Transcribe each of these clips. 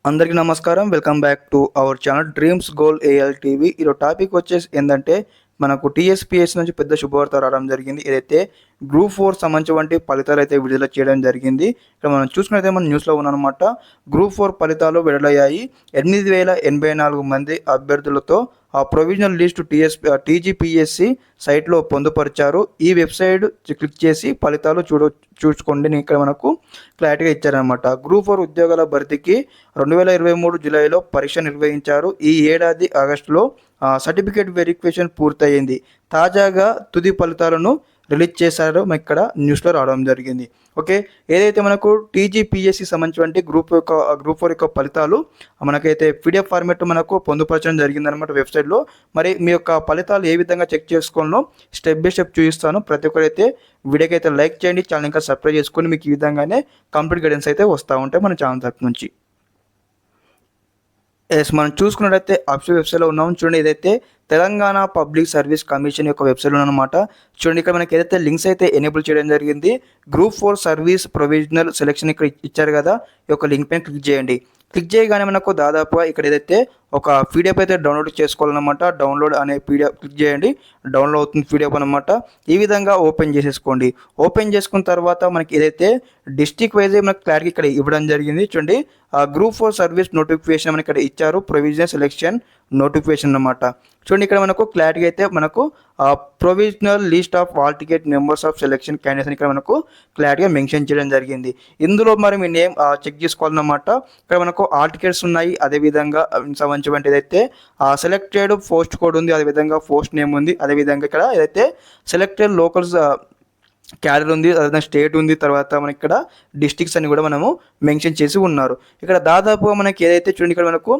అందరికీ నమస్కారం. Welcome back to our channel dreams goal AL TV. ఈరోజు టాపిక్ వచ్చేసి ఏంటంటే మనకు టీఎస్పీఎస్సీ నుంచి పెద్ద శుభవార్త రావడం జరిగింది. ఏదైతే గ్రూప్ 4 సంబంధించి ఫలితాలు అయితే విడుదల చేయడం జరిగింది. ఇక్కడ మనం చూసుకున్నట్లయితే మన న్యూస్లో ఉన్నానమాట. గ్రూప్ 4 ఫలితాలు విడుదలయ్యాయి. 8,084 మంది అభ్యర్థులతో ఆ ప్రొవిజనల్ లిస్ట్ టీజీపీఎస్సీ సైట్లో పొందుపరిచారు. ఈ వెబ్సైట్ క్లిక్ చేసి ఫలితాలు చూసుకోండి. ఇక్కడ మనకు క్లారిటీగా ఇచ్చారనమాట. గ్రూప్ 4 ఉద్యోగాల భర్తీకి 2023 జూలైలో పరీక్ష నిర్వహించారు. ఈ ఏడాది ఆగస్టులో సర్టిఫికేట్ వెరిఫికేషన్ పూర్తయింది. తాజాగా తుది ఫలితాలను రిలీజ్ చేశారో ఇక్కడ న్యూస్లో రావడం జరిగింది. ఓకే, ఏదైతే మనకు టీజీపీఎస్సీ సంబంధించి గ్రూప్ 4 యొక్క ఫలితాలు మనకైతే పీడిఎఫ్ ఫార్మేట్ మనకు పొందుపరచడం జరిగిందనమాట వెబ్సైట్లో. మరి మీ యొక్క ఫలితాలు ఏ విధంగా చెక్ చేసుకోవాలో స్టెప్ బై స్టెప్ చూపిస్తాను. ప్రతి ఒక్కరైతే వీడియోకి అయితే లైక్ చేయండి, ఛానల్ ఇంకా సబ్స్క్రైబ్ చేసుకొని మీకు ఈ విధంగానే కంప్లీట్ గైడెన్స్ అయితే వస్తూ ఉంటాయి మన ఛానల్ తరపు నుంచి. మనం చూసుకున్నట్టయితే అఫీషియల్ వెబ్సైట్లో ఉన్నాం. చూడండి, ఇదైతే తెలంగాణ పబ్లిక్ సర్వీస్ కమిషన్ యొక్క వెబ్సైట్లో అనమాట. చూడండి, ఇక్కడ మనకి ఏదైతే లింక్స్ అయితే ఎనేబుల్ చేయడం జరిగింది. గ్రూప్ 4 సర్వీస్ ప్రొవిజనల్ సెలెక్షన్ ఇక్కడ ఇచ్చారు కదా, ఈ యొక్క లింక్ పైన క్లిక్ చేయండి. క్లిక్ చేయగానే మనకు దాదాపుగా ఇక్కడ ఏదైతే ఒక పీడిఎఫ్ అయితే డౌన్లోడ్ చేసుకోవాలన్నమాట. డౌన్లోడ్ అనే పీడిఎఫ్ క్లిక్ చేయండి, డౌన్లోడ్ అవుతుంది పీడిఎఫ్ అనమాట. ఈ విధంగా ఓపెన్ చేసేసుకోండి. ఓపెన్ చేసుకున్న తర్వాత మనకి ఏదైతే డిస్ట్రిక్ట్ వైజ్ మనకి క్లారిటీ ఇక్కడ ఇవ్వడం జరిగింది. చూడండి, గ్రూప్ 4 సర్వీస్ నోటిఫికేషన్ మనకి ఇక్కడ ఇచ్చారు, ప్రొవిజనల్ సెలెక్షన్ నోటిఫికేషన్ అనమాట. చూడండి, ఇక్కడ మనకు క్లారిటీ అయితే మనకు provisional list of all ticket numbers of selection candidates అని ఇక్కడ మనకు క్లారిటీగా మెన్షన్ చేయడం జరిగింది. ఇందులో మరి మీ నేమ్ చెక్ చేసుకోవాలన్నమాట. ఇక్కడ మనకు ఆల్ టికెట్స్ ఉన్నాయి, అదేవిధంగా సంబంధించి ఏదైతే సెలెక్టెడ్ పోస్ట్ కోడ్ ఉంది, అదేవిధంగా పోస్ట్ నేమ్ ఉంది, అదేవిధంగా ఇక్కడ ఏదైతే సెలెక్టెడ్ లోకల్స్ క్యాడర్ ఉంది, అదేవిధంగా స్టేట్ ఉంది, తర్వాత మనకి ఇక్కడ డిస్ట్రిక్ట్స్ అని కూడా మనము మెన్షన్ చేసి ఉన్నారు. ఇక్కడ దాదాపుగా మనకి ఏదైతే చూడండి, ఇక్కడ మనకు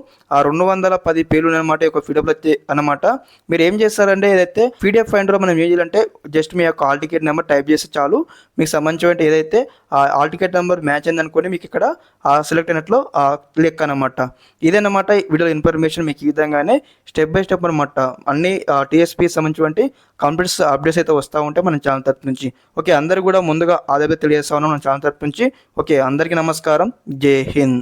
210 పేర్లు అనమాట ఒక పీడిఎఫ్ అనమాట. మీరు ఏం చేస్తారంటే ఏదైతే పీడిఎఫ్ ఫైండర్లో మనం ఏం చేయాలంటే జస్ట్ మీ యొక్క ఆల్ టికెట్ నెంబర్ టైప్ చేస్తే చాలు. మీకు సంబంధించిన ఏదైతే ఆల్ టికెట్ నెంబర్ మ్యాచ్ అయింది అనుకోని మీకు ఇక్కడ సెలెక్ట్ అయినట్లు క్లిక్ అనమాట. ఇదేనమాట వీడియో ఇన్ఫర్మేషన్. మీకు ఈ విధంగానే స్టెప్ బై స్టెప్ అనమాట అన్ని టీఎస్పీ సంబంధించి కంప్లీట్స్ అప్డేట్స్ అయితే వస్తూ ఉంటాయి మన ఛానల్ తరపు నుంచి. ఓకే, అందరూ కూడా ముందుగా ఆదాయ తెలియజేస్తా ఉన్నాం మన ఛానల్ తరపు నుంచి. ఓకే, అందరికీ నమస్కారం. జై హింద్.